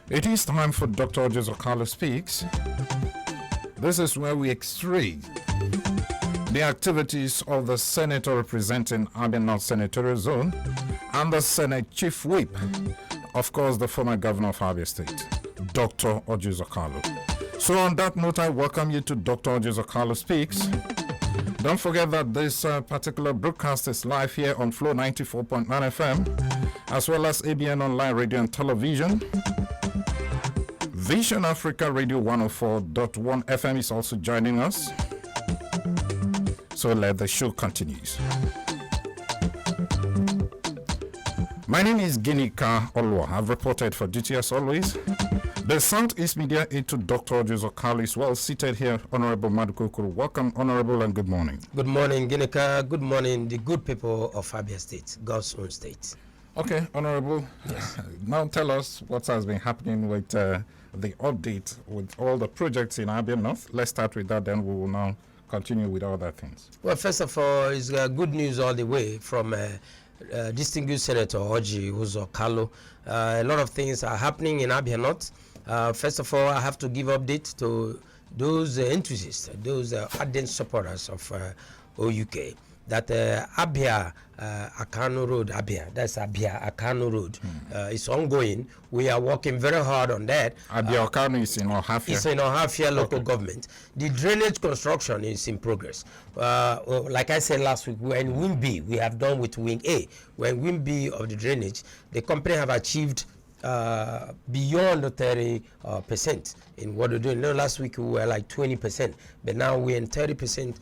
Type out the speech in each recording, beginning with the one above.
It is time for Dr. Kalu Speaks. This is where we x-ray the activities of the senator representing Abia North Senatorial Zone and the Senate Chief Whip, of course, the former governor of Abia State, Dr. Kalu. So on that note, I welcome you to Dr. Kalu Speaks. Don't forget that this particular broadcast is live here on Flow 94.9 FM, as well as ABN Online Radio and Television. Vision Africa Radio 104.1 FM is also joining us. So let the show continues. My name is Ginika Olwa. I've reported for duty as always. The Southeast Media aide to Dr. Kalu is well seated here. Honorable Madukukuru. Welcome, Honorable, and good morning. Good morning, Ginika. Good morning, the good people of Abia State, God's own state. Okay, Honorable. Yes. Now tell us what has been happening with the update with all the projects in Abia North. Let's start with that, then we will now continue with other things. Well, first of all, it's good news all the way from distinguished Senator Orji, Uzor, Kalu. A lot of things are happening in Abia North. First of all, I have to give update to those enthusiasts, those ardent supporters of OUK, that Abia Akano Road, that's Abia Akano Road, is ongoing. We are working very hard on that. Abia Akano is in Ohafia. It's in Ohafia local government. The drainage construction is in progress. Like I said last week, we're in Wing B. We have done with Wing A. We're in Wing B of the drainage. The company have achieved beyond 30% in what we're doing. Last week we were like 20%, but now we're in 30%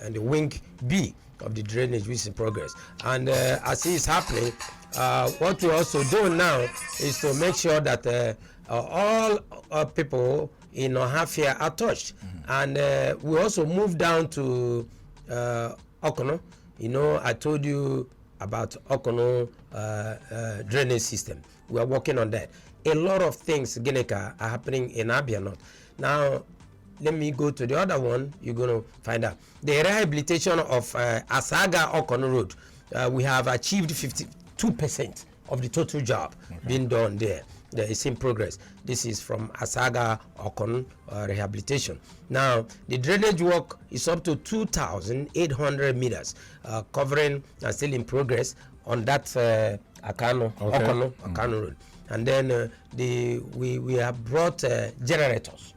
and the Wing B of the drainage, which is in progress. And as it is happening, what we're also doing now is to make sure that all people in Ohafia are touched. And we also move down to Okono. You know, I told you about Okono drainage system. We are working on that. A lot of things, Ginika, are happening in Abia North. Now, let me go to the other one. You're going to find out. The rehabilitation of Asaga Okono Road. We have achieved 52% of the total job being done there. It's in progress. This is from Asaga Okono rehabilitation. Now, the drainage work is up to 2,800 meters, covering and still in progress on that Okono Road. And then we have brought generators.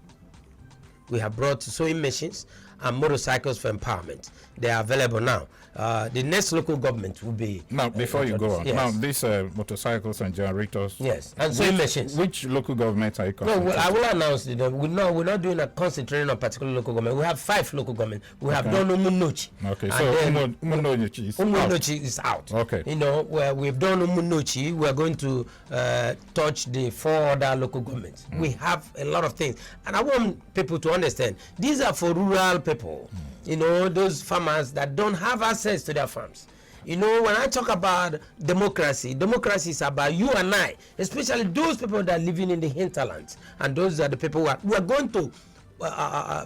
We have brought sewing machines and motorcycles for empowerment. They are available now. The next local government will be... Now, before you go on, now these motorcycles and generators... Yes, and sewing machines. Which local government are you concentrating? No, I will announce it. We're not doing a concentrating on particular local government. We have 5 local governments. We have done Umunochi. Okay, so Umunochi is out. Okay. You know, where we've done Umunochi, we're going to touch the 4 other local governments. We have a lot of things. And I want people to understand, these are for rural people. You know, those farmers that don't have access to their farms. You know, when I talk about democracy, democracy is about you and I, especially those people that are living in the hinterlands. And those are the people who are going to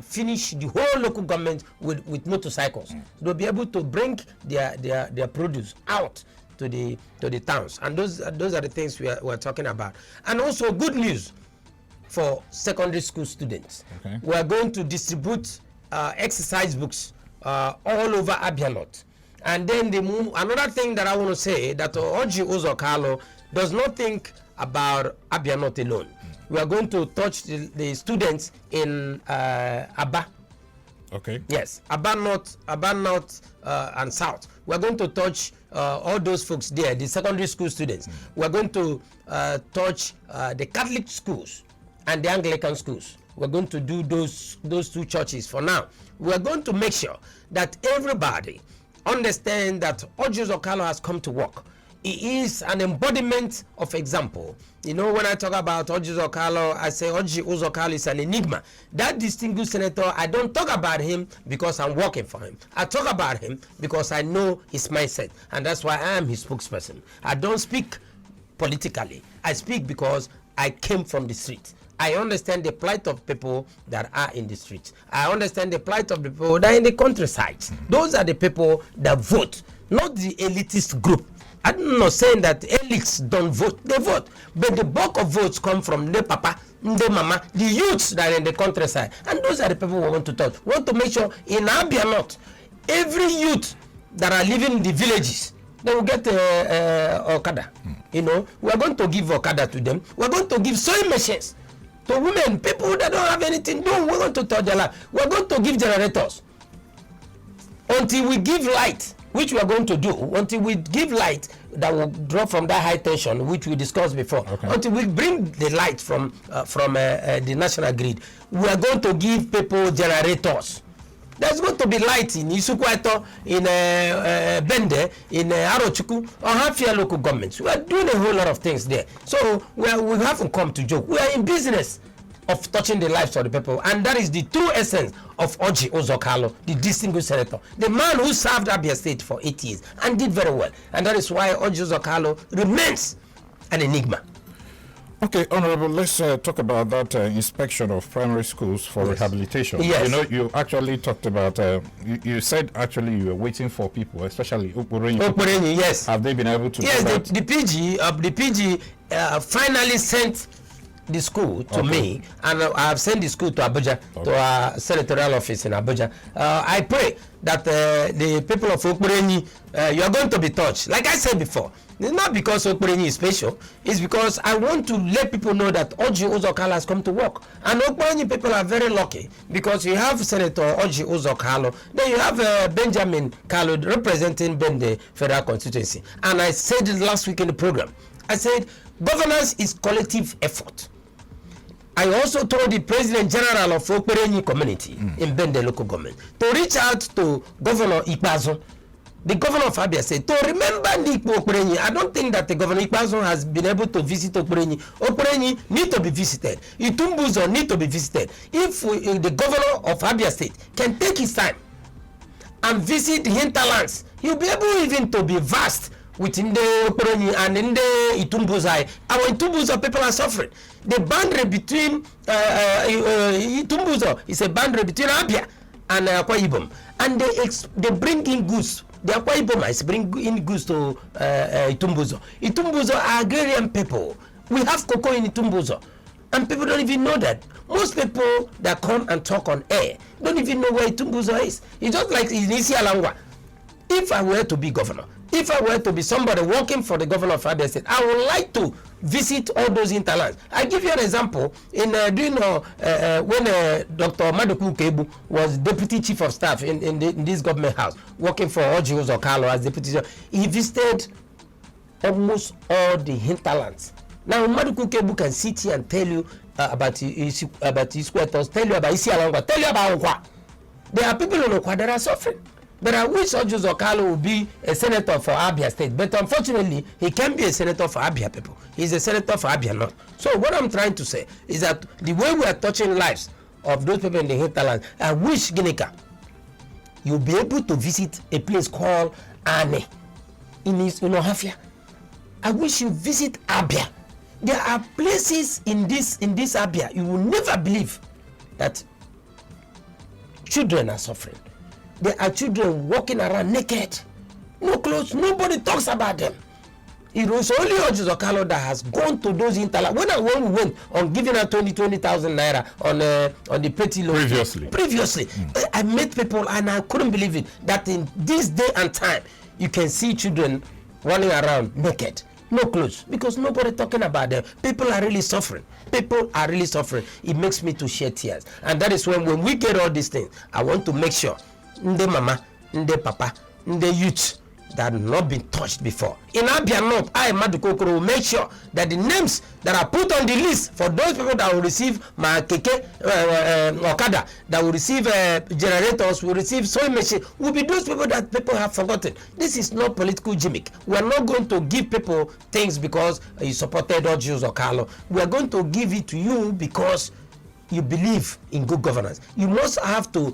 finish the whole local government with motorcycles. They'll be able to bring their produce out to the towns. And those are the things we're talking about. And also good news for secondary school students. Okay. We're going to distribute exercise books all over Abia North. And then another thing that I want to say, that Orji Uzor Kalu does not think about Abia North alone. We are going to touch the students in Aba. Okay. Yes, Aba North and South. We are going to touch all those folks there, the secondary school students. We are going to touch the Catholic schools and the Anglican schools. We're going to do those 2 churches for now. We're going to make sure that everybody understand that Orji Uzor Kalu has come to work. He is an embodiment of example. You know, when I talk about Orji Uzor Kalu, I say Orji Uzor Kalu is an enigma. That distinguished senator, I don't talk about him because I'm working for him. I talk about him because I know his mindset, and that's why I am his spokesperson. I don't speak politically. I speak because I came from the street. I understand the plight of people that are in the streets. I understand the plight of the people that are in the countryside. Those are the people that vote, not the elitist group I'm not saying that elites don't vote. They vote. But the bulk of votes come from the papa, the mama, the youths that are in the countryside. And those are the people we want to touch. We want to make sure in Abia North, every youth that are living in the villages, they will get Okada. You know, we are going to give Okada to them. We are going to give sewing machines to women, people that don't have anything to do. We're going to touch their life. We're going to give generators until we give light, which we are going to do. Until we give light that will draw from that high tension, which we discussed before. Okay. Until we bring the light from the national grid, we are going to give people generators. There's going to be light in Isukwaito, in Bende, in Arochukwu, or Hafia local governments. We are doing a whole lot of things there. So we haven't come to joke. We are in business of touching the lives of the people. And that is the true essence of Orji Uzor Kalu, the distinguished senator. The man who served Abia State for 8 years and did very well. And that is why Orji Uzor Kalu remains an enigma. Okay, Honorable, let's talk about that inspection of primary schools for rehabilitation. Yes. You know, you actually talked about, you said actually you were waiting for people, especially Ukpurenyi, yes. Have they been able to do that? Yes, the PG finally sent the school to me, and I have sent the school to Abuja, to our senatorial office in Abuja. I pray that the people of Ukpurenyi, you are going to be touched. Like I said before, it's not because Ukpurenyi is special, it's because I want to let people know that Orji Uzor Kalu has come to work. And Ukpurenyi people are very lucky because you have Senator Orji Uzor Kalu, then you have Benjamin Kalu representing Bende Federal Constituency. And I said it last week in the program, I said governance is collective effort. I also told the President General of Ukpurenyi community in Bende local government to reach out to Governor Ikpeazu, the governor of Abia State, to remember Ukpurenyi. I don't think that the Governor Ikpeazu has been able to visit Ukpurenyi. Ukpurenyi need to be visited. Itumbuzo need to be visited. If the governor of Abia State can take his time and visit the hinterlands, he'll be able even to be vast within the Ukpurenyi and in the Itumbuzai. Our Itumbuzo people are suffering. The boundary between Itumbuzo is a boundary between Abia and Akwa Ibom. And they bring in goods. The Akwa Ibomites bring in goods to Itumbuzo. Itumbuzo are agrarian people. We have cocoa in Itumbuzo. And people don't even know that. Most people that come and talk on air don't even know where Itumbuzo is. It's just like in Isialangwa. If I were to be governor, if I were to be somebody working for the governor of Abia State, I would like to visit all those hinterlands. I give you an example. In when Dr. Maduku Kebu was deputy chief of staff in this government house, working for Orji Uzor Kalu as deputy chief, he visited almost all the hinterlands. Now Maduku Kebu can sit here and tell you about his quarters, tell you about Isialangwa, tell you about Okwa. There are people in Okwa that are suffering. But I wish Orji Uzor Kalu will be a senator for Abia State. But unfortunately, he can't be a senator for Abia people. He's a senator for Abia North. So what I'm trying to say is that the way we are touching lives of those people in the hinterland, I wish Ginika, you'll be able to visit a place called Ane in Ohafia. I wish you visit Abia. There are places in this Abia you will never believe that children are suffering. There are children walking around naked, no clothes, nobody talks about them. It was only Orji Uzor Kalu that has gone to those hinterlands. When we went on giving out 20,000 naira on the petty loan. Previously, I met people and I couldn't believe it that in this day and time you can see children running around naked, no clothes, because nobody talking about them. People are really suffering. People are really suffering. It makes me to shed tears, and that is when we get all these things, I want to make sure the mama, the papa, the youth that have not been touched before. In Abia North, I, Madukokoro, will make sure that the names that are put on the list for those people that will receive my keke, Okada, that will receive generators, will receive sewing machine, will be those people that people have forgotten. This is not political gimmick. We are not going to give people things because you supported Orji Uzor Kalu. We are going to give it to you because you believe in good governance. You must have to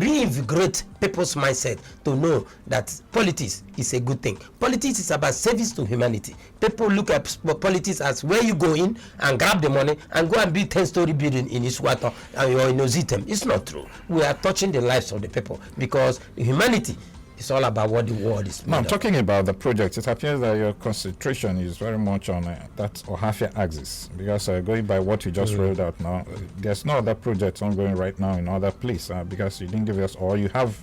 reinvigorate people's mindset to know that politics is a good thing. Politics is about service to humanity. People look at politics as where you go in and grab the money and go and build 10-story building in Iswato or in Ozitem. It's not true. We are touching the lives of the people because humanity It's all about what the world is. Now, talking about the project, it appears that your concentration is very much on that Ohafia axis, because going by what you just rolled out now, there's no other projects ongoing right now in other places because you didn't give us, or you have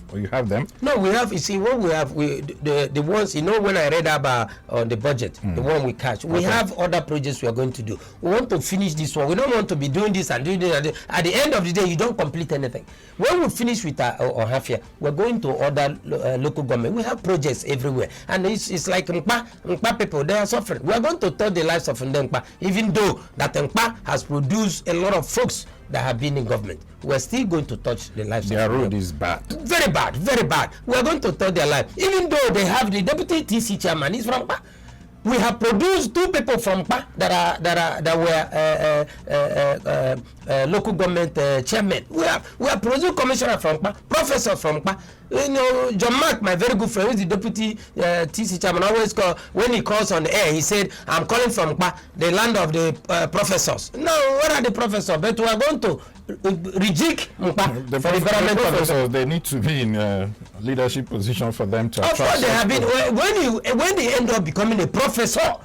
them. No, we have. You see, what we have, the ones, when I read about on the budget, the one we catch, we have other projects we are going to do. We want to finish this one. We don't want to be doing this and doing that. At the end of the day, you don't complete anything. When we finish with Ohafia, we're going to other local government. We have projects everywhere, and it's like Nkpa people, they are suffering. We are going to touch the lives of Nkpa, even though that Nkpa has produced a lot of folks that have been in government. We're still going to touch the lives of their road is bad. Very bad, very bad. We're going to touch their life. Even though they have the deputy TC chairman, he's from Nkpa. We have produced 2 people from Nkpa that were local government chairmen. We have produced commissioner from Nkpa, professor from Nkpa. John Mark, my very good friend, who is the deputy TC chairman, always call, when he calls on the air, he said, I'm calling from Nkpa, the land of the professors. No, where are the professors? But we are going to reject Nkpa the professors. They need to be in leadership position for them to attract. Of course, they have been. When they end up becoming a professor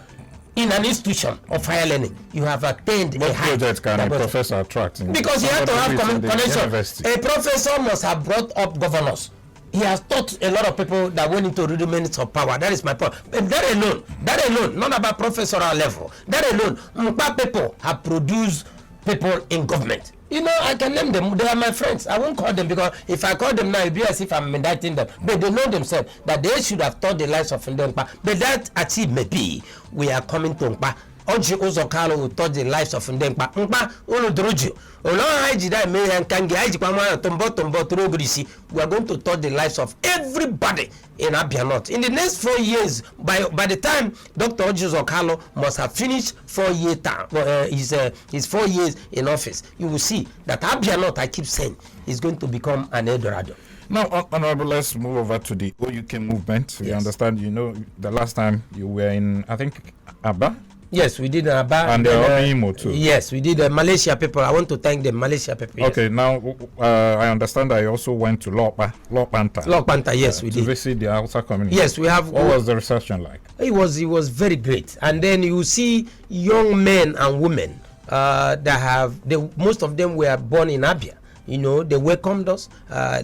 in an institution of higher learning, you have attained what a high. What project can a professor attract? Because you have to have connection. A professor must have brought up governors. He has taught a lot of people that went into rudiments of power. That is my point. And that alone, not about professorial level. That alone, Nkpa people have produced people in government. I can name them. They are my friends. I won't call them, because if I call them now, it will be as if I'm indicting them. But they know themselves that they should have taught the lives of Nkpa. But that achieve may be, we are coming to Nkpa. Orji Uzor Kalu will touch the lives of Nkpa. Nkpa, Olodroju. We are going to touch the lives of everybody in Abia North. In the next 4 years, by the time Dr. Orji Uzor Kalu must have finished 4-year term, his 4 years in office, you will see that Abia North, I keep saying, is going to become an Eldorado. Now, Honorable, let's move over to the OUK movement. We understand, the last time you were in, I think, Aba? Yes, we did Aba. And Imo too. Yes, we did Malaysia people. I want to thank the Malaysia people. Yes. Okay, now I understand that you also went to Lokpanta. Lokpanta, yes, we did. To visit the Hausa community. Yes, we have. What was the reception like? It was very great. And then you see young men and women most of them were born in Abia. They welcomed us.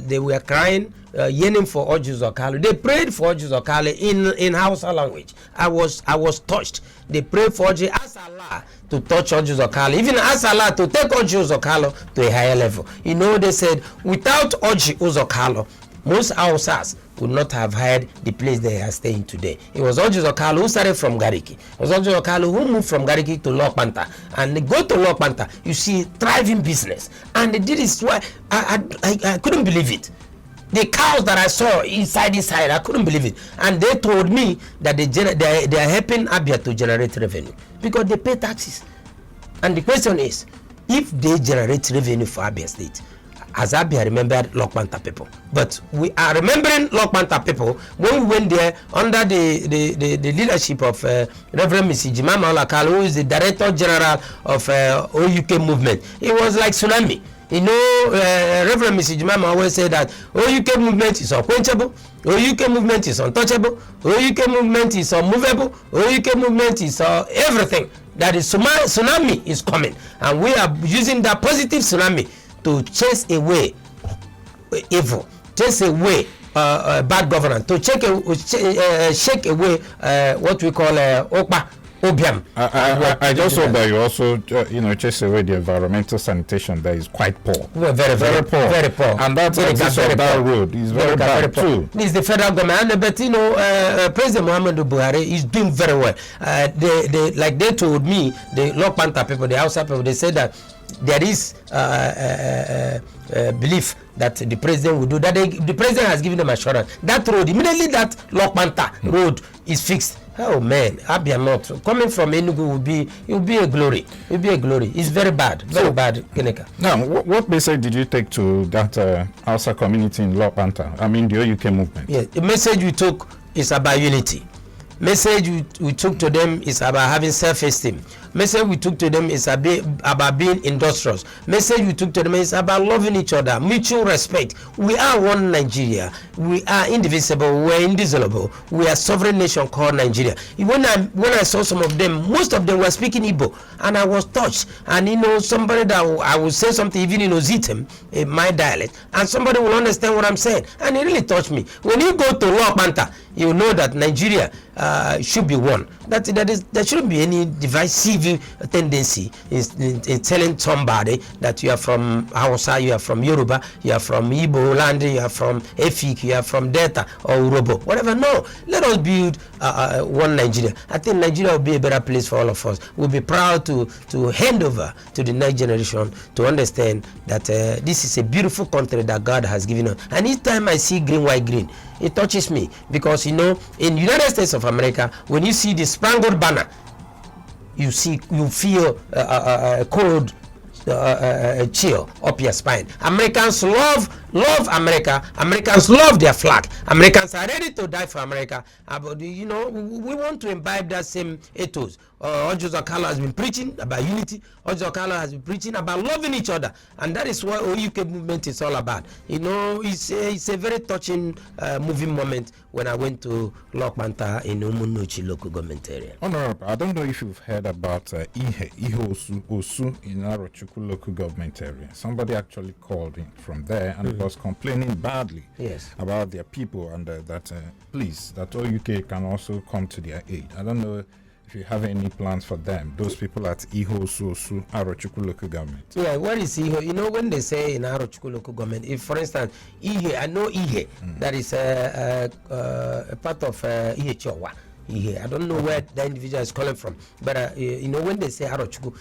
They were crying, yearning for Orji Uzor Kalu. They prayed for Orji Uzor Kalu in Hausa language. I was touched. They prayed for Orji, ask Allah to touch Orji Uzor Kalu. Even ask Allah to take Orji Uzor Kalu to a higher level. They said, without Orji Uzor Kalu, most Hausas would not have had the place they are staying today. It was Orji Uzor Kalu who started from Gariki. It was Orji Uzor Kalu who moved from Gariki to Lokpanta. And they go to Lokpanta, you see thriving business. And they did this why I couldn't believe it. The cows that I saw inside, I couldn't believe it. And they told me that they are helping Abia to generate revenue because they pay taxes. And the question is, if they generate revenue for Abia State, as Abia remembered Lokpanta people. But we are remembering Lokpanta people when we went there under the leadership of Reverend Mrs. Jimama Olakalu, who is the Director General of OUK movement. It was like tsunami. Reverend Mrs. Jimama always said that OUK movement is unquenchable, OUK movement is untouchable, OUK movement is unmovable, OUK movement is everything. That is tsunami is coming. And we are using that positive tsunami to chase away evil, chase away bad governance, to shake away what we call opium. I just hope that you also chase away the environmental sanitation that is quite poor. Well, very poor. Very poor. And that's that road is very bad too. It's the federal government, but President Muhammadu Buhari is doing very well. They told me, the Lokpanta people, the Hausa people, they said that there is belief that the president will do that. The president has given them assurance. That road, immediately that Lokpanta road is fixed. Oh man, Abia North coming from Enugu will be a glory. It will be a glory. It's very bad, bad. Keneka. Now, what message did you take to that Hausa community in Lokpanta? I mean, the OUK movement. Yeah, the message we took is about unity. Message we took to them is about having self-esteem. Message we took to them is about being industrious. Message we took to them is about loving each other, mutual respect. We are one Nigeria. We are indivisible. We are indissoluble. We are sovereign nation called Nigeria. When I saw some of them, most of them were speaking Igbo, and I was touched. And somebody that I would say something even in Ozitem, in my dialect, and somebody will understand what I'm saying, and it really touched me. When you go to Lokpanta, you know that Nigeria should be one. There shouldn't be any divisive tendency in telling somebody that you are from Hausa, you are from Yoruba, you are from Igbo land, you are from Efik, you are from Delta or Urobo, whatever. No, let us build one Nigeria. I think Nigeria will be a better place for all of us. We'll be proud to hand over to the next generation to understand that this is a beautiful country that God has given us. And each time I see green, white, green, it touches me, because in United States of America, when you see the spangled banner, you feel a cold chill up your spine. Americans love America. Americans love their flag. Americans are ready to die for America. But we want to imbibe that same ethos. Orji Kalu has been preaching about unity. Orji Kalu has been preaching about loving each other, and that is what OUK movement is all about. It's a very touching, moving moment when I went to Lokpanta in Umunuchi local government area. Honorable, I don't know if you've heard about Osu in Arochukwu local government area. Somebody actually called in from there and was complaining badly about their people, and that please, that OUK can also come to their aid. I don't know if you have any plans for them, those people at Osu, Arochukwu local government. Yeah, what is Iho? When they say in Arochukwu local government, if for instance, I know Ihe, that is a part of Ihe Chowa. I don't know where the individual is calling from, but when they say Arochukwu,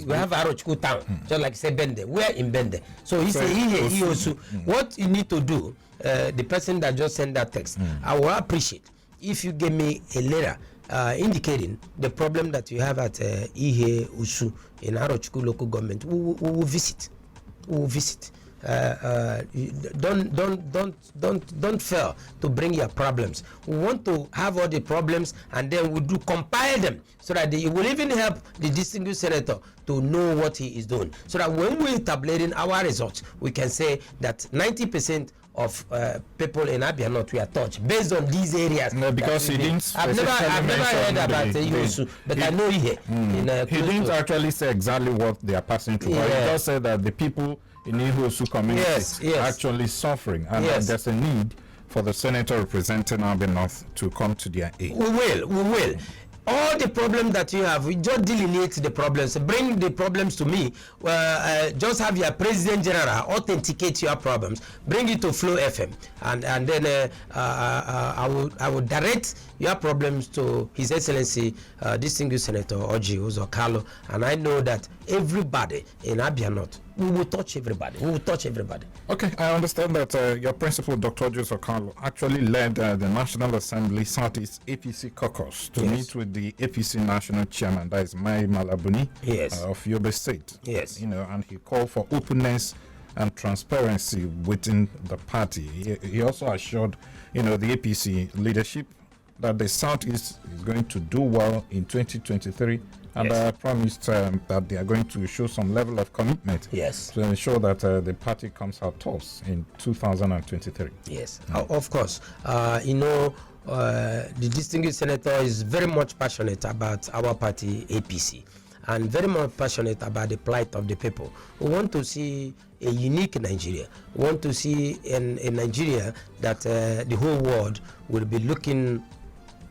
we have Arochukwu town, just like say Bende. We're in Bende, so he say Osu. What you need to do, the person that just sent that text, I will appreciate if you give me a letter indicating the problem that you have at Ihe Usu in Arochukwu local government. We will visit. We will visit. Don't fail to bring your problems. We want to have all the problems, and then we do compile them so that it will even help the distinguished senator to know what he is doing, so that when we're tabulating our results, we can say that 90% of people in Abia North we are touched based on these areas. No, because he didn't. I've never heard about Ihosu, but I know here. He didn't actually say exactly what they are passing through. But he just said that the people in Ihosu community are actually suffering, and that there's a need for the senator representing Abia North to come to their aid. We will. All the problems that you have, we just delineate the problems. Bring the problems to me. Just have your president general authenticate your problems. Bring it to Flow FM, and then I will direct your problems to His Excellency distinguished Senator Orji Uzor Kalu, and I know that everybody in Abia North, we will touch everybody. We will touch everybody. Okay, I understand that your principal, Dr. Uzor Kalu, actually led the National Assembly Southeast APC caucus to meet with the APC national chairman, that is Mai Malabuni of Yobe State. Yes. And he called for openness and transparency within the party. He also assured, the APC leadership that the Southeast is going to do well in 2023. And promised that they are going to show some level of commitment to ensure that the party comes out tops in 2023. Yes, of course. The distinguished senator is very much passionate about our party, APC, and very much passionate about the plight of the people. We want to see a unique Nigeria. We want to see a Nigeria that the whole world will be looking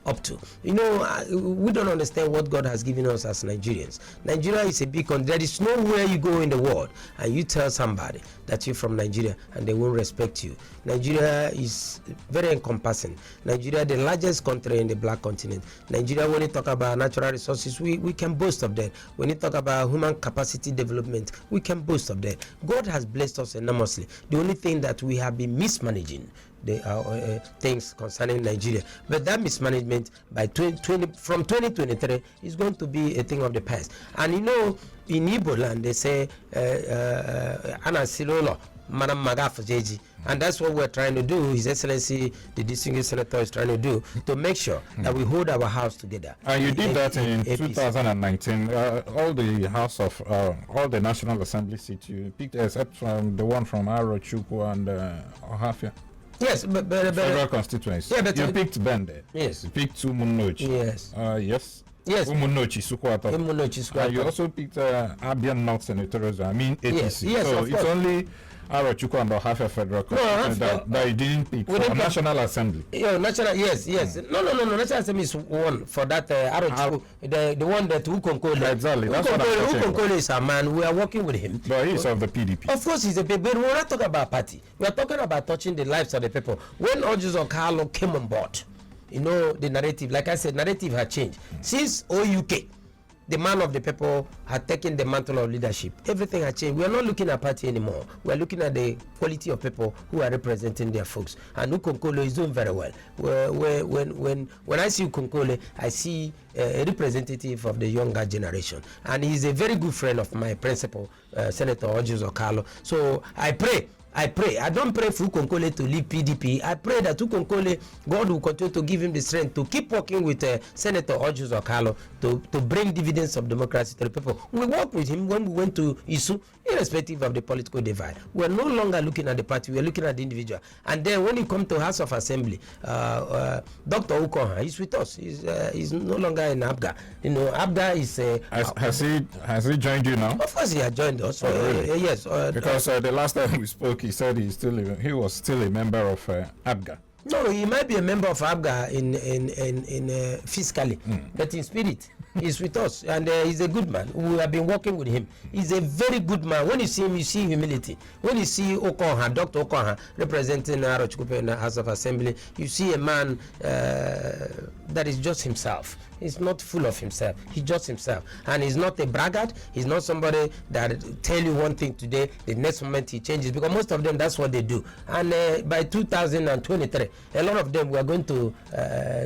up to. We don't understand what God has given us as Nigerians. Nigeria is a big country. There is nowhere you go in the world and you tell somebody that you're from Nigeria and they won't respect you. Nigeria is very encompassing. Nigeria, the largest country in the black continent. Nigeria, when you talk about natural resources, we can boast of that. When you talk about human capacity development, we can boast of that. God has blessed us enormously. The only thing that we have been mismanaging the things concerning Nigeria, but that mismanagement from 2023 is going to be a thing of the past. And in Igbo land they say Ana Silolo Madam Magafajeji. And that's what we're trying to do. His Excellency, the distinguished senator, is trying to do to make sure that we hold our house together. And you did that in 2019. All the House of, all the National Assembly seats you picked, except from the one from Arochukwu and Ohafia. Yes, but federal constituency. Yeah, but you picked Bende. Yes. You picked Umunochi. Yes. Yes. Yes. Umunochi Sukwata. Umunochi Sukwata. You also picked Abian North Senators. I mean APC. Yes, so of it's course. only Arochukwu and Ohafia federal constituency that you didn't pick for National Assembly. Yeah, National. Yes. No. National Assembly is one for that Arochukwu, the one that Ukonkole. Exactly. That's what I'm talking about. Ukonkole is a man. We are working with him. But he's of the PDP. Of course, he's a big. But we're not talking about party. We are talking about touching the lives of the people. When Uzor Kalu came on board, you know, the narrative, like I said, narrative had changed. Since OUK, the man of the people had taken the mantle of leadership, everything had changed. We are not looking at party anymore. We are looking at the quality of people who are representing their folks. And Ukonkole is doing very well. When I see Ukonkole, I see a representative of the younger generation. And he's a very good friend of my principal, Senator Orji Kalu. So I pray. I don't pray for Ukonkole to leave PDP. I pray that Ukonkole, God will continue to give him the strength to keep working with Senator Orji Kalu to bring dividends of democracy to the people. We worked with him when we went to Isu, irrespective of the political divide. We're no longer looking at the party, we're looking at the individual. And then when you come to House of Assembly, Dr. Ukoha, he's with us. He's no longer in ABGA. You know, ABGA is... has he joined you now? Of course he has joined us. Oh, really? Yes. Because the last time we spoke, he said he was still a member of ABGA. No, he might be a member of ABGA in fiscally, but in spirit, he's with us, and he's a good man. We have been working with him. He's a very good man. When you see him, you see humility. When you see Okoha, Dr. Okoha, representing Arochukwu in the House of Assembly, you see a man that is just himself. He's not full of himself. He's just himself. And he's not a braggart. He's not somebody that tell you one thing today, the next moment he changes. Because most of them, that's what they do. And by 2023, a lot of them, we are going to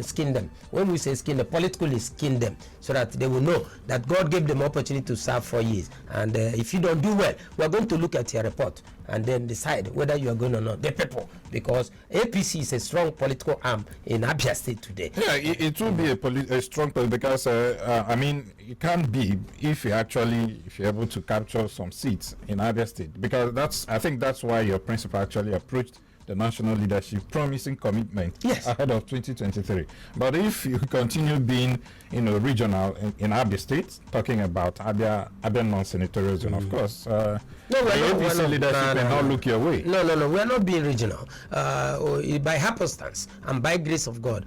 skin them. When we say skin them, politically skin them, so that they will know that God gave them opportunity to serve 4 years. And if you don't do well, we are going to look at your report and then decide whether you are going or not. The people, because APC is a strong political arm in Abia State today. Yeah, it will be a strong political, because I mean, it can't be if you're able to capture some seats in Abia State, because I think that's why your principal actually approached the national leadership promising commitment ahead of 2023. But if you continue being, regional in Abia State, talking about Abia non-senatorial zone, of course, the APC leadership may not look your way. No, we are not being regional. By happenstance and by grace of God,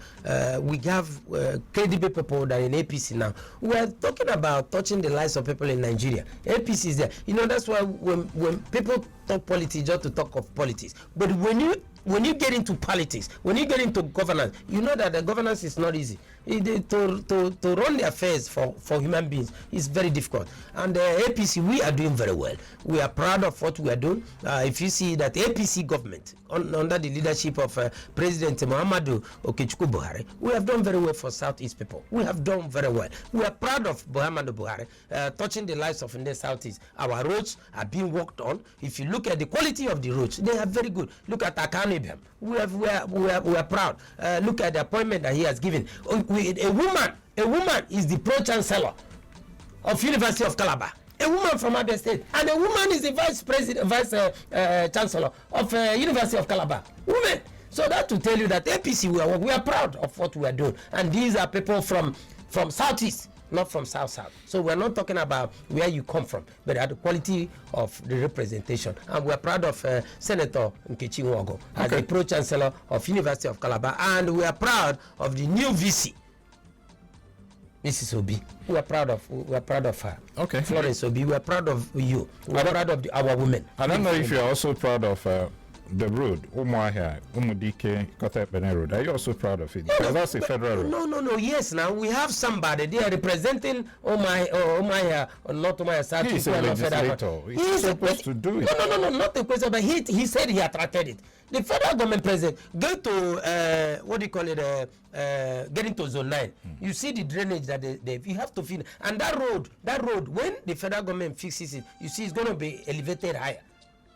we have credible people that are in APC now. We are talking about touching the lives of people in Nigeria. APC is there. That's why when people talk politics, just to talk of politics. But when you get into politics, when you get into governance, you know that the governance is not easy. To run the affairs for human beings is very difficult. And APC, we are doing very well. We are proud of what we are doing. If you see that APC government, under the leadership of President Muhammadu Okechukwu Buhari, we have done very well for Southeast people. We have done very well. We are proud of Muhammadu Buhari touching the lives of the Southeast. Our roads are being worked on. If you look at the quality of the roads, they are very good. Look at Akanu Ibem. We are proud. Look at the appointment that he has given. A woman is the pro-chancellor of University of Calabar. A woman from Abia State, and a woman is the vice chancellor of University of Calabar. Women. So that to tell you that APC, we are proud of what we are doing, and these are people from Southeast, not from South. So we're not talking about where you come from, but at the quality of the representation. And we're proud of Senator Nkechi Nwogo as the pro-chancellor of University of Calabar, and we are proud of the new VC, Mrs. Obi. We are proud of her. Okay. Florence Obi. We are proud of you. We are proud of our women. I don't know if you're also proud of the road, Umuahia, Umudike, Kotepene Road. Are you also proud of it? Because that's a federal road. No. Yes, now we have somebody there representing Umuahia, not Umuahia South. He's a legislator. He's supposed to do it. No, not a question, but he said he attracted it. The federal government president go to get into zone 9. You see the drainage that you have to fill, and that road, when the federal government fixes it, you see it's going to be elevated higher.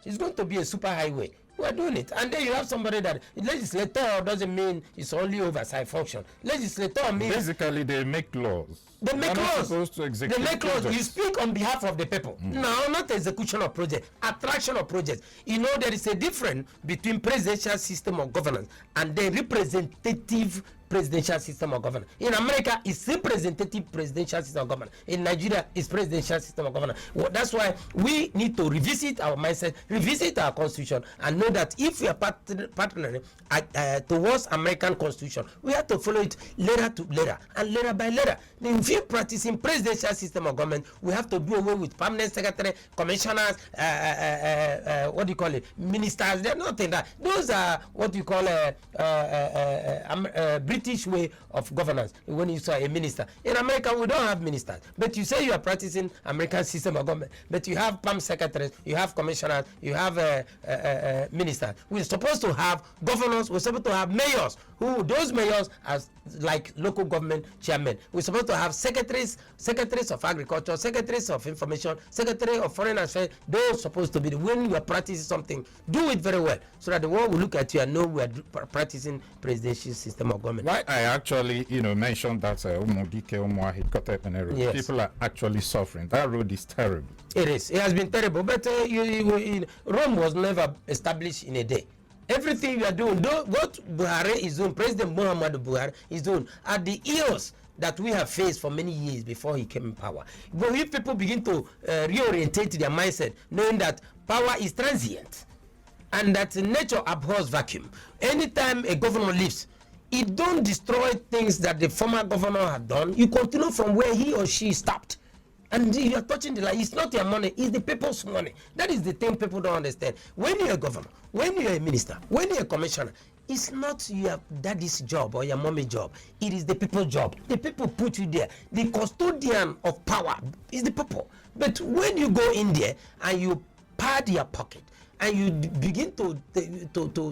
It's going to be a super highway. We are doing it. And then you have somebody that legislator doesn't mean it's only oversight function. Legislator means basically they make laws. They make laws. Supposed to execute they make laws. projects. You speak on behalf of the people. No, not execution of projects, attraction of projects. You know there is a difference between presidential system of governance and the representative presidential system of governance. In America, it's representative presidential system of governance. In Nigeria, it's presidential system of governance. Well, that's why we need to revisit our mindset, revisit our constitution, and know that if we are partnering towards American constitution, we have to follow it letter to letter and letter by letter. If we practicing presidential system of government, we have to do away with permanent secretary, commissioners, what do you call it, ministers. They're not in that. Those are what you call British way of governance. When you say a minister in America, we don't have ministers, but you say you are practicing American system of government, but you have PAM secretaries, you have commissioners, you have ministers. We're supposed to have governors, we're supposed to have mayors, who those mayors are like local government chairmen. We're supposed to have secretaries of agriculture, secretaries of information, secretary of foreign affairs. Those supposed to be when you are practicing something, do it very well, so that the world will look at you and know we are practicing presidential system of government. Why I actually, mentioned that Yes. People are actually suffering. That road is terrible. It is. It has been terrible. But Rome was never established in a day. Everything you are doing, what Buhari is doing, President Muhammadu Buhari is doing, are the ills that we have faced for many years before he came in power. But if people begin to reorientate their mindset, knowing that power is transient and that nature abhors vacuum, anytime a governor leaves, it don't destroy things that the former governor had done. You continue from where he or she stopped. And you are touching the line. It's not your money, it's the people's money. That is the thing people don't understand. When you're a governor, when you're a minister, when you're a commissioner, it's not your daddy's job or your mommy's job. It is the people's job. The people put you there. The custodian of power is the people. But when you go in there and you pad your pocket, and you begin to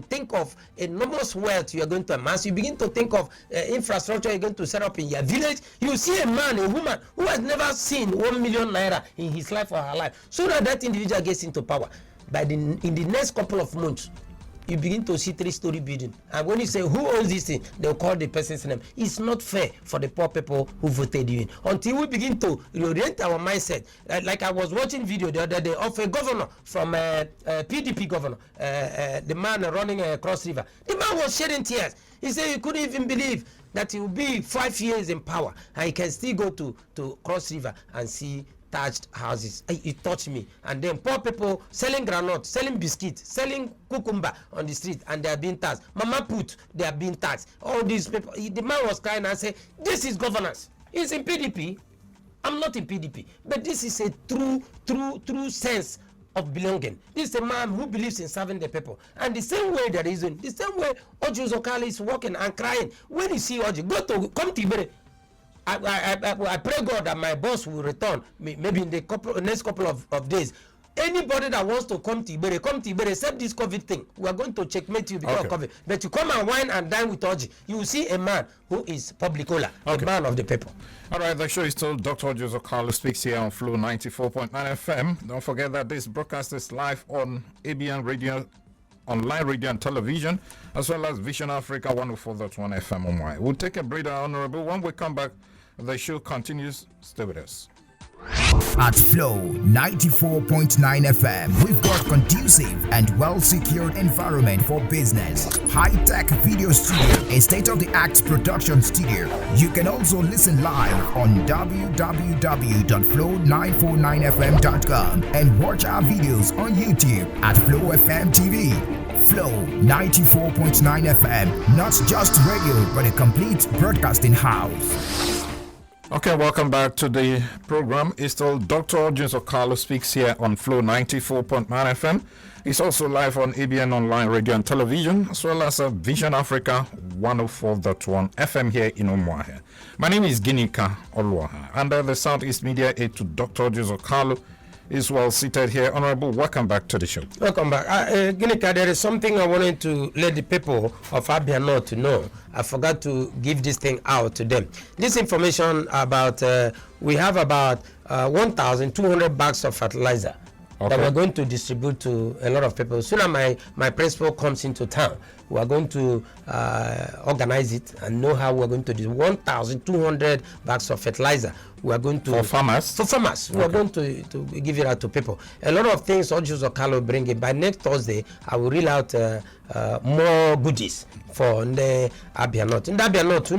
think of enormous wealth you are going to amass, you begin to think of infrastructure you're going to set up in your village, you see a man, a woman who has never seen 1 million naira in his life or her life, so that individual gets into power. In the next couple of months, you begin to see 3-story building. And when you say, who owns this thing? They'll call the person's name. It's not fair for the poor people who voted you in. Until we begin to reorient our mindset. Like I was watching video the other day of a governor from PDP governor, the man running Cross River. The man was shedding tears. He said he couldn't even believe that he will be 5 years in power and he can still go to Cross River and see thatched houses. It touched me. And then poor people selling granite, selling biscuits, selling cucumber on the street, and they are being taxed. Mama put, they are being taxed. All these people. The man was crying and said, this is governance. He's in PDP. I'm not in PDP. But this is a true sense of belonging. This is a man who believes in serving the people. And the same way that he's doing, the same way Orji Uzor is walking and crying. When you see Orji, come to Ibere. I pray God that my boss will return maybe in the next couple of days. Anybody that wants to come to Ibere, except this COVID thing. We are going to checkmate you because of COVID. But you come and wine and dine with Orji, you will see a man who is publicola, a man of the people. All right, the show is still Dr. Orji Uzor Kalu speaks here on Flow 94.9 FM. Don't forget that this broadcast is live on ABN Radio, online radio and television, as well as Vision Africa 104.1 FM online. We'll take a breather, Honorable. When we come back, the show continues. Stay with us. At Flow 94.9 FM, we've got conducive and well-secured environment for business. High-tech video studio, a state-of-the-art production studio. You can also listen live on www.flow949fm.com and watch our videos on YouTube at Flow FM TV. Flow 94.9 FM, not just radio, but a complete broadcasting house. Okay, welcome back to the program. It's still Dr. Orji Uzor Kalu speaks here on Flow 94.9 FM. It's also live on ABN Online Radio and Television, as well as Vision Africa 104.1 FM here in Umuahia. My name is Ginika Oluaha, and the Southeast Media aide to Dr. Orji Uzor Kalu is well seated here. Honorable, welcome back to the show. Welcome back. Ginika, there is something I wanted to let the people of Abia North to know. I forgot to give this thing out to them. This information about, we have about 1,200 bags of fertilizer that we're going to distribute to a lot of people. As soon as my principal comes into town, we are going to organize it and know how we're going to do 1,200 bags of fertilizer. We are going to for farmers. We are going to give it out to people. A lot of things Orji Kalu bring in. By next Thursday, I will reel out more goodies for the Abia North. In Abia North,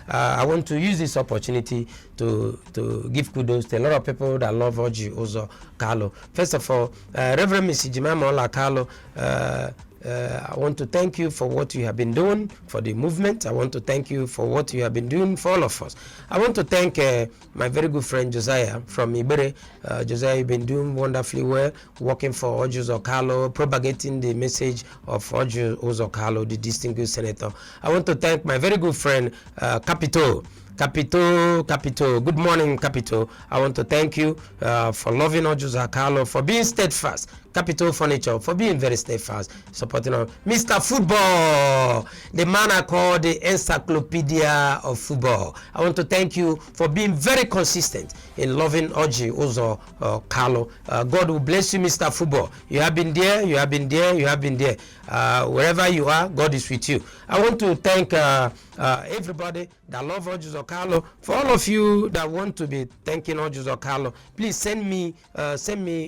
I want to use this opportunity to give kudos to a lot of people that love Orji Kalu. First of all, Reverend Mrs. Jemima Ola Kalu, I want to thank you for what you have been doing for the movement. I want to thank you for what you have been doing for all of us. I want to thank my very good friend Josiah from Ibere. Josiah, you've been doing wonderfully well, working for Orji Kalu, propagating the message of Orji Kalu, the distinguished senator. I want to thank my very good friend Capito. Good morning, Capito. I want to thank you for loving Orji Kalu, for being steadfast. Capital Furniture, for being very steadfast, supporting Mr. Football, the man I call the encyclopedia of football. I want to thank you for being very consistent in loving Orji Kalu. God will bless you, Mr. Football. You have been there, you have been there, you have been there. Wherever you are, God is with you. I want to thank everybody that love Orji Kalu. For all of you that want to be thanking Orji Kalu, please send me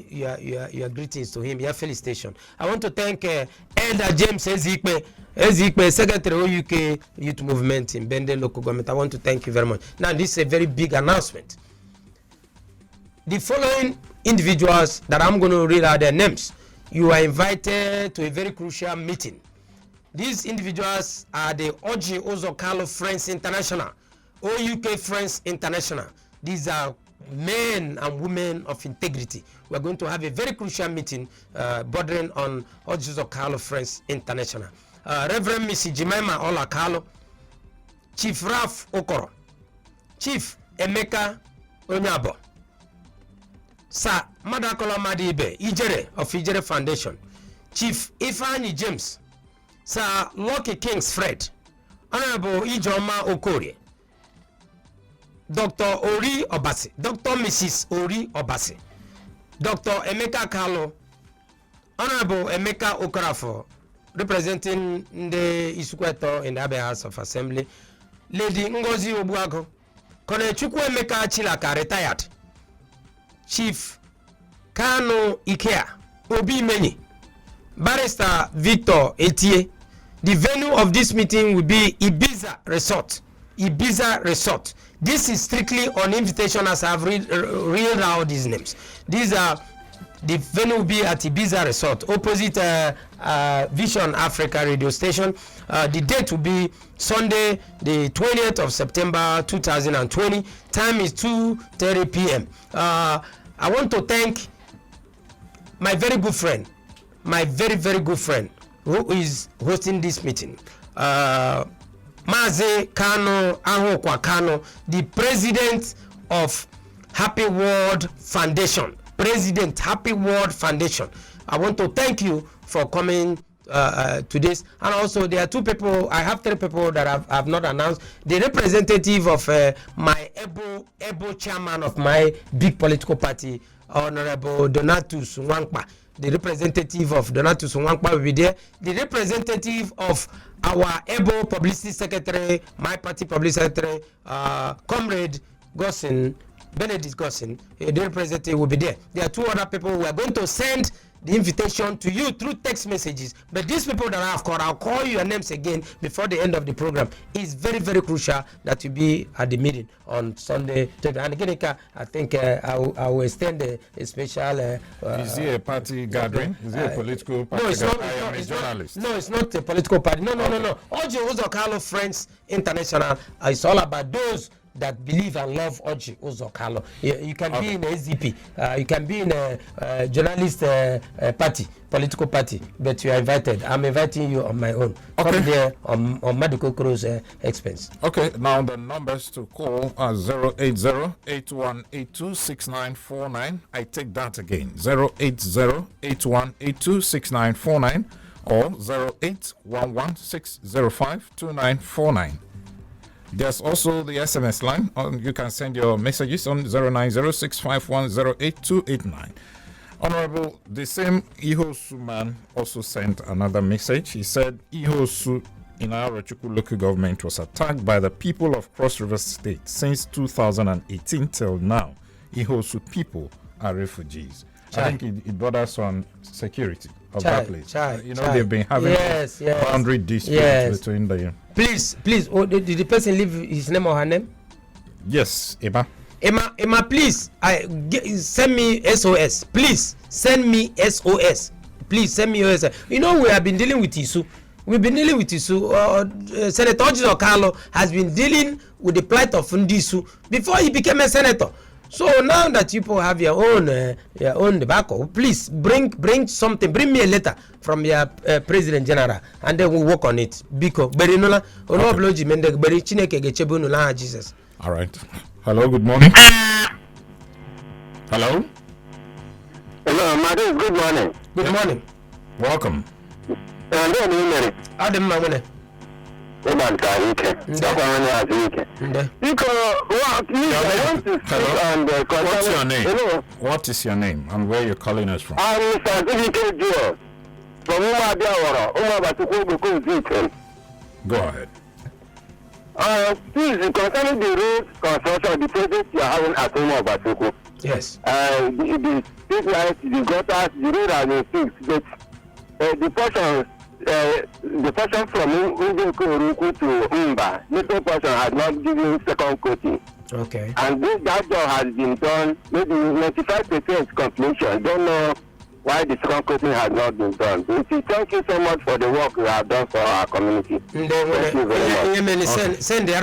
your greetings to him, your felicitation. I want to thank Elder James Ezekwe, Secretary of UK Youth Movement in Bende Local Government. I want to thank you very much. Now, this is a very big announcement. The following individuals that I'm going to read out their names, you are invited to a very crucial meeting. These individuals are the Orji Kalu Friends International, OUK Friends International. These are men and women of integrity. We're going to have a very crucial meeting bordering on Orji Kalu Friends International. Reverend Mrs. Jemima Ola Kalu, Chief Ralph Okoro, Chief Emeka Onyabo, Sir Madakola Madibe Ijere of Ijere Foundation, Chief Ifeanyi James, Sir Lucky Kings Fred, Honorable Ijoma Okorie, Dr. Ori Obasi, Dr. Mrs. Ori Obasi, Dr. Emeka Kalu, Honorable Emeka Okorafo, representing the Isukweto in the Abia House of Assembly, Lady Ngozi Obuago, Colonel Chukwu Emeka Chilaka, retired, Chief Kano Ikea, Obi Meni, Barrister Victor Etie. The venue of this meeting will be Ibiza Resort. Ibiza Resort. This is strictly on invitation as I've read out these names. These are the venue will be at Ibiza Resort, opposite Vision Africa radio station. The date will be Sunday, the 20th of September 2020. Time is 2:30 p.m. I want to thank my very good friend, my very, very good friend who is hosting this meeting. Maze Kano Ahokwa Kano, the president of Happy World Foundation. President Happy World Foundation. I want to thank you for coming to this. And also there are two people, I have three people that I've not announced. The representative of my able chairman of my big political party, Honorable Donatus Nwankpa. The representative of Donatus Nwankpa will be there. The representative of our able publicity secretary, my party publicity secretary, Comrade Gossin, Benedict Gossin, the representative will be there. There are two other people who are going to send the invitation to you through text messages. But these people that I have called, I'll call your names again before the end of the program. It's very, very crucial that you be at the meeting on Sunday. And again, I think I will extend a special... is it a party gathering? Is it a political party? No, it's not. No, it's not a political party. No. Orji Kalu Friends International is all about those that believe and love Orji Kalu. You can be in a SDP, you can be in a journalist party, political party, but you are invited. I'm inviting you on my own. Come there on Medical Crow's expense. Okay, now the numbers to call are 080-8182-6949. I take that again, 080-8182-6949 or 0811605-2949. There's also the SMS line. You can send your messages on 09065108289. Honorable, the same Ihosu man also sent another message. He said Ihosu in our Arochukwu local government was attacked by the people of Cross River State since 2018 till now. Ihosu people are refugees. I think it borders on security of that place. They've been having boundary disputes between the... Please, did the person leave his name or her name? Yes, Emma, please, send me SOS. Please, send me SOS. Please, send me SOS. We have been dealing with Isu. We've been dealing with Isu. Senator Uzor Kalu has been dealing with the plight of Ndisu before he became a senator. So now that people have your own tobacco, please bring something. Bring me a letter from your President General, and then we'll work on it. Biko, Jesus. All right. Hello. Good morning. Hello. Hello, madam. Good morning. Good morning. Welcome. What's your name? What is your name and where you're calling us from? I'm Certificate Joe from Go ahead. Please, concerning the road construction, the project you are having at Umabatuku. Yes. The street lights, the gutters, the road has been fixed, but the portion from Uruku to Umba, little portion has not given second coating. Okay. And that job has been done, maybe 95% completion. Don't know why the second coating has not been done. Thank you so much for the work you have done for our community. Thank you very much. Send the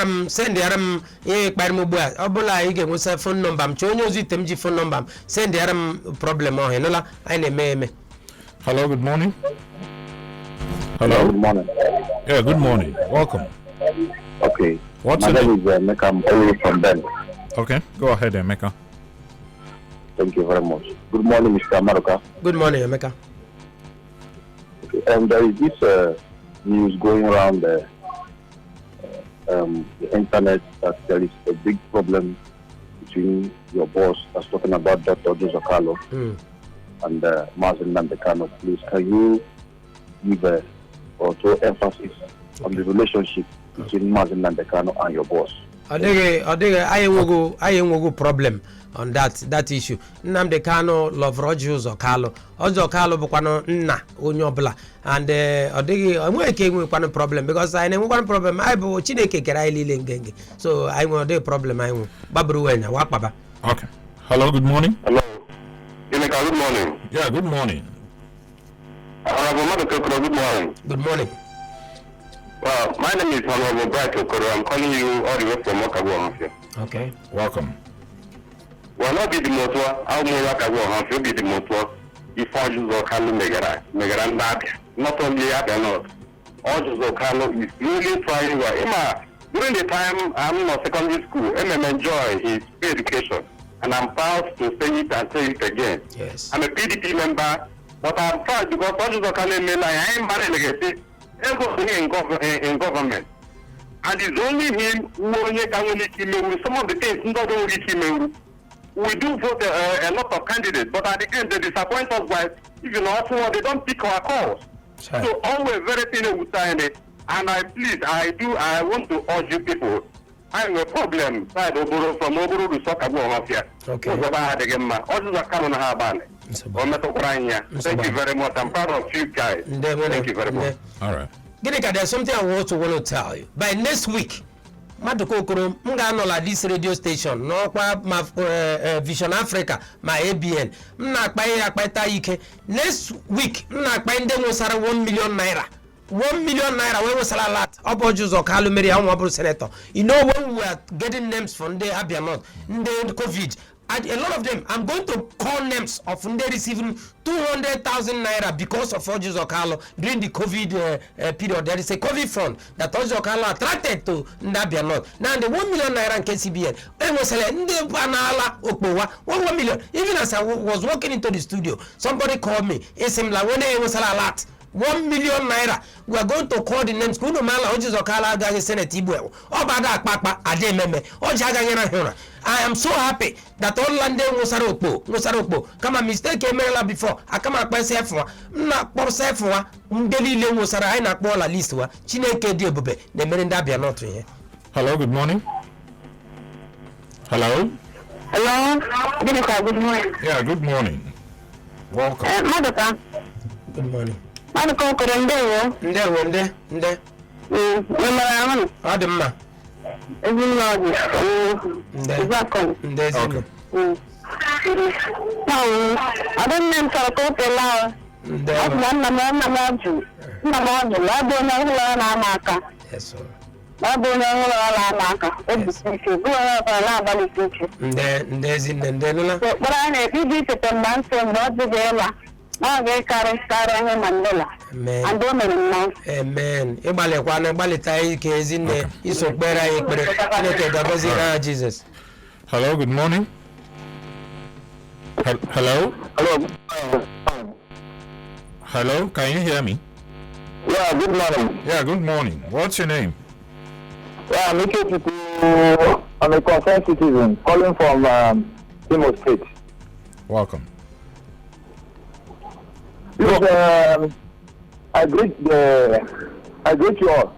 phone number. Phone number. Send the problem. Hello, good morning. Hello. Good morning. Yeah, good morning. Welcome. Okay. What's My your name name? is Mecca. I'm calling from Ben. Okay, go ahead, Emeka. Thank you very much. Good morning, Mr. Amaruka. Good morning, Emeka. Okay. And there is this news going around the internet that there is a big problem between your boss that's talking about Dr. Uzor Kalu and Mazen Nandekano. Please, can you give or throw emphasis on the relationship between Mazen Nandekano and your boss? I will go problem on that issue. Nnamdi Kanu love Uzor Kalu. Uzor Kalu bukwano nna onye obula, and enweke enwe problem because I know one problem. I bo Chineke kere anyị lile ngenge. So I will the problem I will babru wenya wakbaba. Okay. Hello, good morning. Hello. Good morning. Yeah, good morning. Good morning. Good morning. Well, my name is Honorable Bright Okoro. I'm calling you all the way from Okago. Okay. Welcome. Well, not be the motor. I'll move Okago. Be the motor. If Uzor Kalu Megara, not only that, not. Uzor Kalu is really trying well. During the time I'm in secondary school, I enjoy his education, and I'm proud to say it and say it again. Yes. I'm a PDP member, but I'm proud because Uzor Kalu I am married legacy. In government, and it's only him who can only with some of the things not only him. We do vote a lot of candidates, but at the end they disappoint us by they don't pick our calls. Sure. So always very thin with it. And I want to urge you people. I have a problem from Oburu to Sokabo here. Okay. Thank you very much. I'm proud of you guys. Thank you very much. All right. Ginika, there's something I want to tell you. By next week, Madukokoro, Munganola, this radio station, no my Vision Africa, my ABN. Next week, Mnakbay 1 million naira. 1 million naira, where was a lot? Uzor Kalu Mary, I'm senator. You know, when we were getting names from the Abianot, the COVID, a lot of them, I'm going to call names of them receiving 200,000 naira because of Uzor Kalu during the COVID period. There is a COVID fund that Uzor Kalu attracted to Ndabianot. Now the 1 million naira in KCBN, when was 1 million. Even as I was walking into the studio, somebody called me. It seemed like when it was a lot. 1 million naira. We are going to call the names. Kuno mala Orji Zokala against Senate Ibu. Obada Papa Adememe. Orji. I am so happy that all Lande Musarokbo. Come a mistake Emerala before. I come up by Sefwa. Not por Sefwa. Mbeli Le Musara. I not call a list. Chineke Diobube. The Merendabia not here. Hello, good morning. Hello? Hello? Good morning. Yeah, good morning. Welcome. Madaka. Good morning. Madaka Korende. Nde. Number Ademma. Exactly. Okay. I don't mean to go to law. Yes, sir. Amen. Jesus. Hello, good morning. Hello? Hello, can you hear me? Yeah, good morning. Yeah, good morning. What's your name? Yeah, I'm a concerned citizen calling from Imo State. Welcome. Because, I greet you all.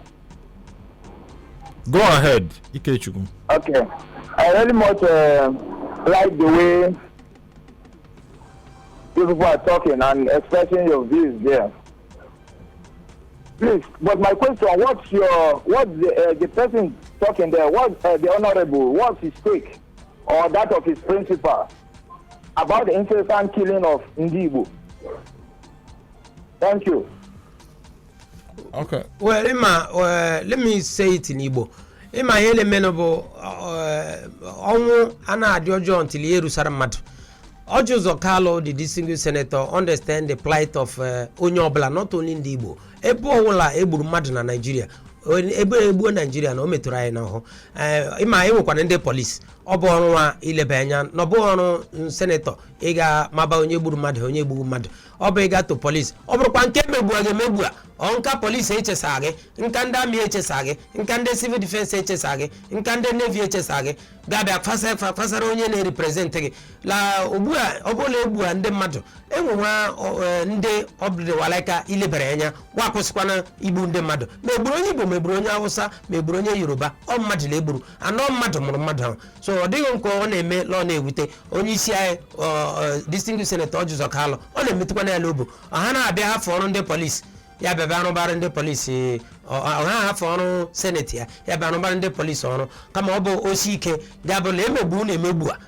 Go ahead, Ikechuku. Okay. I really much like the way you people are talking and expressing your views there. Please, but my question, what's the person talking there, what's the honorable, what's his take or that of his principal about the incessant killing of Ndibo? Thank you. Okay. Well, Emma, let me say it in Igbo. Emma hele menobo onwu ana adiojo until yeru saramadu. Orji Zokalo, the distinguished senator, understand the plight of onye obla, not only in the Igbo. Ebo wala eburu madu na Nigeria. Ebo Nigeria na o meturu anyị n'ahụ. Ima ewekwana ndị police. Ọ bụ ọrụ nwa ilebe anya na ọ bụ ọrụ senator ịga maba onye gburu mmadụ onye gburu mmadụ. Ọ bụ ịga to police. Ọ bụrụkwa nke megbu a nka police echesa gị, nka ndị amị echesa gị, nka ndị civil defense echesa gị, nka ndị navy echesa gị, ga-abịa fasara onye na-represent gị. La ugbu a ọ bụla egbu a ndị mmadụ enwenwa ndị ọbụdịwalaika ilebere anya wakwụsịkwana igbu ndị mmadụ. Megburu onye Igbo, megburu onye Hausa, megburu onye Yoruba, ọ mmadụ na-egburu. Anọ mmadụ mụrụ mmadụ ahụ. So ọ dịghị nke ọ na-eme lọ na-ewute onye isi anyị distinguished senator Orji Zokalo ọ na-emetụkwana ya n'obu. Ọha na-abịa hafụ ọrụ ndị polisi ya bịa arụbara ndị polisi ọha hafụ ọrụ seneti ya bịa arụbara ndị polisi ọrụ kama ọ bụ osi ike ga-abụla emegbu na-emegbu a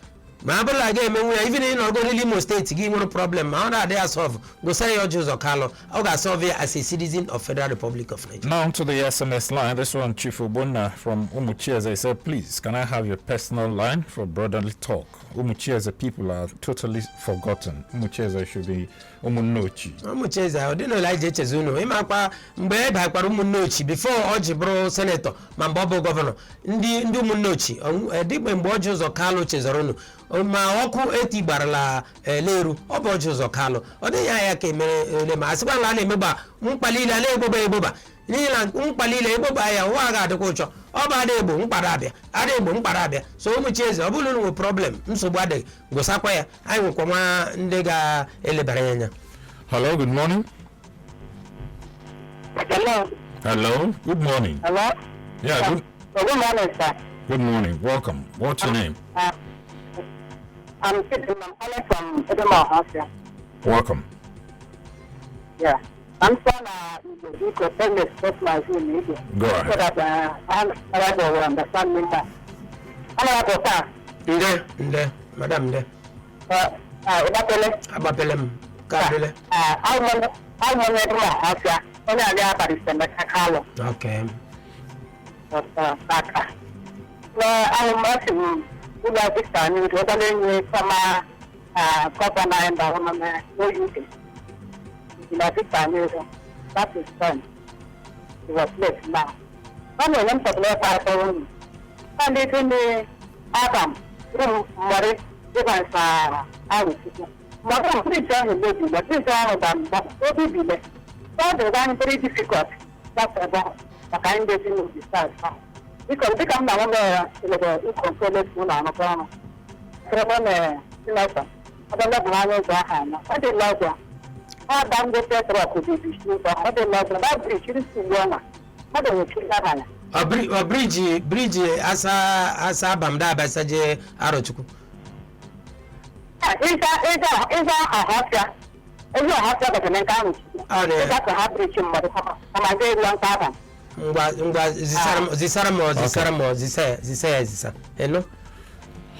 ma abụla ga-emenwu ya even in Ogo Imo State gị nwere problem ma ọ na-adị asọvụ gosara ya Orji Zokalo ọ ga-asọvụ ya as a citizen of Federal Republic of Nigeria. Now to the SMS line. This one, Chief Obonna from Umuchieze, I said, please, can I have your personal line for brotherly talk? Umuchieze people are totally forgotten. Umuchieze should be Umunochi. Umuchieze, I didn't know like Jechezuno. Imakwa mgbe ebe akwara Umunochi before Orji bụrụ senator ma mgbe ọ bụ gọvanọ. Ndị Umunochi, dịgbe mgbe Orji Zokalo chezọrọnụ ma ọkụ eti gbarala leru ọ bụ Orji Zokalo. Ọ dịghị anya ka emere ma asịkwa na a na-emegba mkpalile a na-egboba n'ihi na mkpalile egboba ya nwa ga-adịkwa ụchọ ọ bụ ada egbo mkpara abịa so Umuchieze ọ bụrụ nwe problem nsogbu adịghị gosakwa ya anyị nwekwa nwa ndị ga-elebara ya anya. Hello, good morning. Hello, good morning. Hello? Yeah, Good morning, sir. good morning. Welcome. What's your name? I'm calling from Hausa. Welcome. Yeah. I'm saying you could tell me stop my phone. Go ahead. So that I will understand me. Nde, madam nde. Abapele m ka Kalu. Okay. That is fine. It was late now. When we went to the party, and it in the Adam, Mori, even I was Madam, please tell me, but this is all of them, but what did you That is very difficult. That's about the kind of thing we start. Because they come down there to the inconsolable moon on a corner. From a letter. I don't know why I am. I did love her. I don't get that rock with you. I did love her. That bridge is too long. I don't know that. A bridge asa bamda basaje arochuku. Is a happier. Is a happier than a count. Oh, that's a happy chim, but I'm a very long time. Zisaramo. Hello?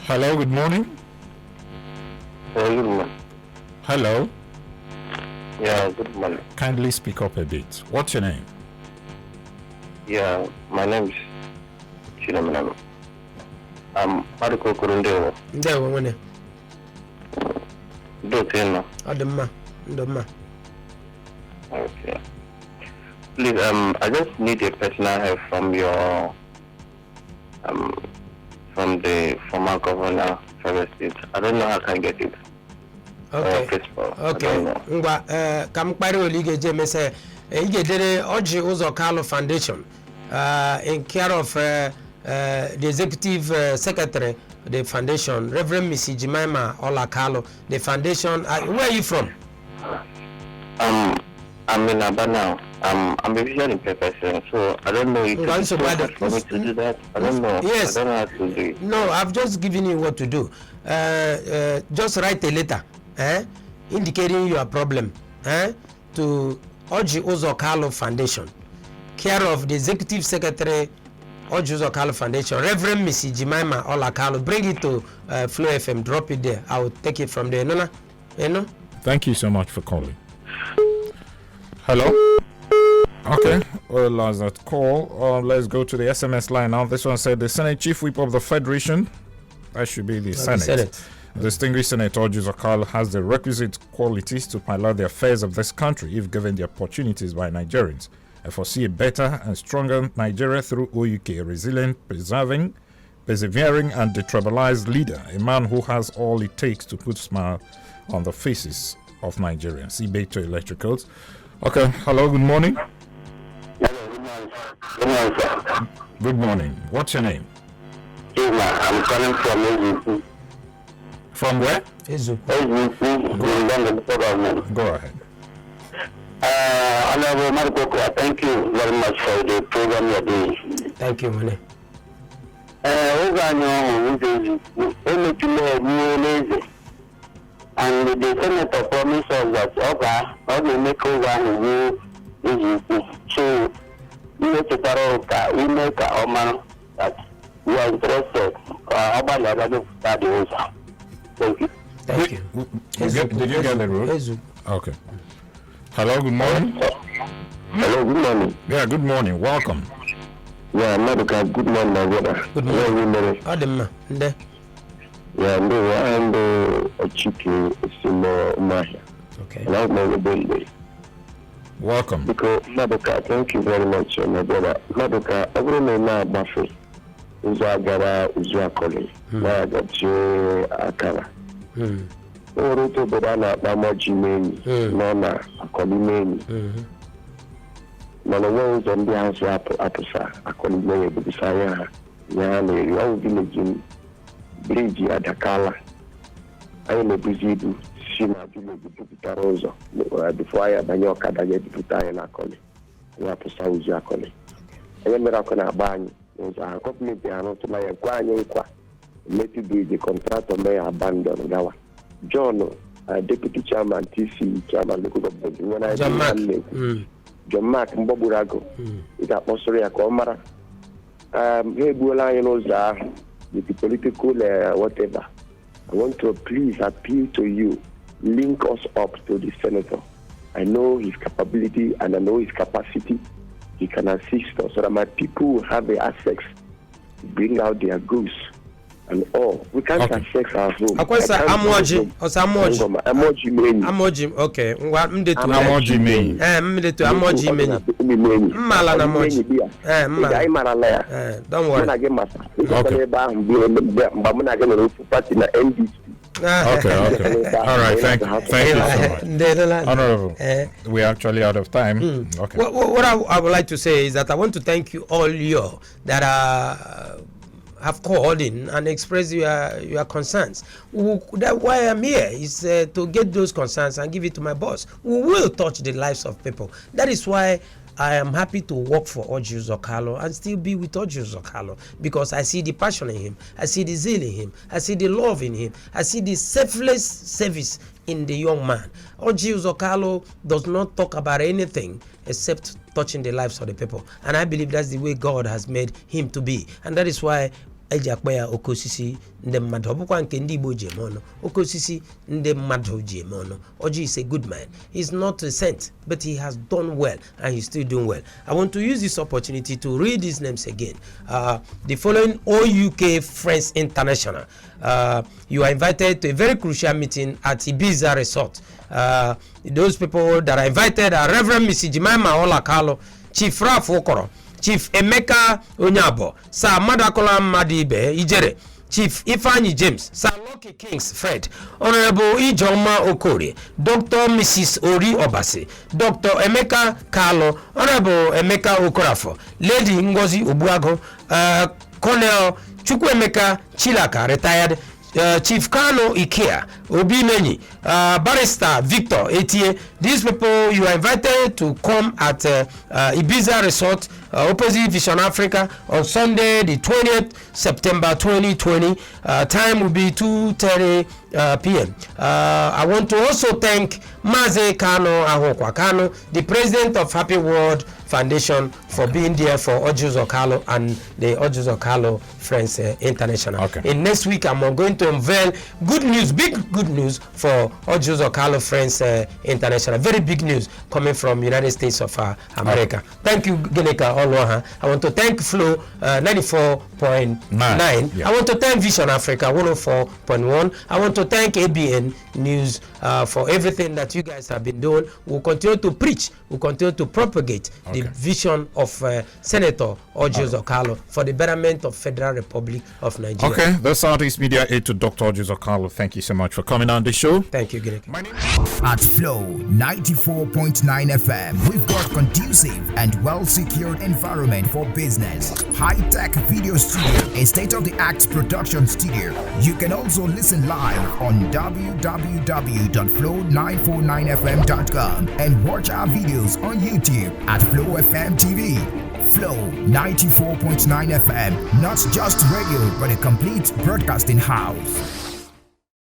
Hello, good morning. Hello. Yeah, good morning. Kindly speak up a bit. What's your name? Yeah, my name is Chinamanam. I'm Ariko Kurundewo. Ndewo mwene. Dotena. Adema. Okay. Please, I just need a personal help from your, from the former governor of the state. I don't know how I can get it. Okay. Ngwa kam kpari olige je mese ige dere Orji Uzor Kalu Foundation in care of the executive secretary of the foundation, Reverend Mrs. Jemima Ola Kalu. The foundation, where are you from? I'm in Aba now. I'm a visual person, so I don't know if it's possible for me to do that. I don't know. Yes. I don't know how to do it. No, I've just given you what to do. Just write a letter, indicating your problem, to Orji Uzor Kalu Foundation, care of the executive secretary, Orji Uzor Kalu Foundation, Reverend Mrs. Jemima Ola Kalu. Bring it to Flow FM. Drop it there. I will take it from there. No. Thank you so much for calling. Hello? Okay, well, lost that call. Let's go to the SMS line now. This one said the Senate Chief Whip of the Federation, that should be the Senate. Distinguished Senator Orji Uzor Kalu has the requisite qualities to pilot the affairs of this country if given the opportunities by Nigerians. I foresee a better and stronger Nigeria through OUK, a resilient, persevering and detribalized leader, a man who has all it takes to put smile on the faces of Nigerians. eBay to Electricals. Okay, hello, good morning. Hello, good morning. Good morning, sir. Good morning. What's your name? I'm calling from AGC. From where? AGC, London government. Go ahead. Honorable Marco, thank you very much for the program you're doing. Thank you, Mane. And the senator promised us that I will make over and new AGC. So we make a man that we are interested. Thank you. Thank you. Did you get the rule? Okay. Hello, good morning. Hello, good morning. Yeah, good morning. Welcome. Yeah, Medical, good morning, my brother. Good morning. Adema. Yeah, and a chicken is in Mahia. Okay. And I'm going to Welcome. Because Medical, thank you very much, my brother. Medical, every name now, Buffy. Uzagara, Uzakoli. I got you, Akara. Oroto Bodana, Namaji Meni, Nana, Akoli Meni. Nana Wells on the house Apasa, Akoli Meni, Bisaya, Yana, your village. Bridge Adakala. I am a busy Sima village Putarozo. Before I had a Yoka, I had to put in a collie. We have to sound Jacoli. I am a Rakona Bani. Was a company piano to my Aquania. Let it be the contractor may abandon Gawa. John, Deputy Chairman, TC Chairman, the government. When I John Mark Mboburago, it atmosphere a comara. With the political whatever, I want to please appeal to you, link us up to the senator. I know his capability and I know his capacity. He can assist us so that my people will have the access to bring out their goods and all. We can't access our home. Amoji. Okay. Amoji Meni. Amoji Meni. Mala na Amoji. Don't worry. Okay. Okay. All right. Thank you so much. Honorable, we're actually out of time. Okay. What I would like to say is that I want to thank you all that have called in and expressed your concerns. That why I'm here is to get those concerns and give it to my boss. We will touch the lives of people. That is why I am happy to work for Orji Uzor and still be with Orji Uzor because I see the passion in him, I see the zeal in him, I see the love in him, I see the selfless service in the young man. Orji Uzor does not talk about anything except touching the lives of the people, and I believe that's the way God has made him to be, and that is why ejakpaya okosisi nde mmadụ ọbụkwa nke ndị Igbo ji eme ọnụ okosisi nde mmadụ ji eme ọnụ. Orji is a good man. He's not a saint, but he has done well and he's still doing well. I want to use this opportunity to read these names again. The following OUK Friends International. You are invited to a very crucial meeting at Ibiza Resort. Those people that are invited are Reverend Mrs. Jemima Olakalo, Chief Raf Okoro, Chief Emeka Onyabo, Sir Madakola Madibe Ijere, Chief Ifeanyi James, Sir Lucky Kings Fred, Honorable Ijoma Okori, Dr. Mrs. Ori Obasi, Dr. Emeka Kalu, Honorable Emeka Okorafo, Lady Ngozi Obuago, Colonel Chukwuemeka Chilaka, retired, Chief Kano Ikea, Obimenyi, Barrister Victor Etie. These people, you are invited to come at Ibiza Resort, opposite Vision Africa, on Sunday, the 20th September 2020. Time will be 2:30 p.m. I want to also thank Maze Kano Ahokwa Kano, the president of Happy World Foundation, for being there for Orji Uzor and the Orji Uzor Friends International. In next week, I'm going to unveil good news, big good news for Orji Uzor Friends International. Very big news coming from United States of America. Thank you, Geneka Oloha. I want to thank Flow 94.9. I want to thank Vision Africa 104.1. I want to thank ABN News for everything that you guys have been doing. We'll continue to preach. We'll continue to propagate the vision of Senator Orji Uzor for the betterment of Federal Republic of Nigeria. Okay, the Southeast Media Aid to Dr. Orji Uzor. Thank you so much for coming on the show. Thank you, Geneka. At Flow 94.9 FM, we've got conducive and well-secured environment for business. High-tech video studio, a state-of-the-art production studio. You can also listen live on www.flow949fm.com and watch our videos on YouTube at Flow FM TV. Flow 94.9 FM, not just radio, but a complete broadcasting house.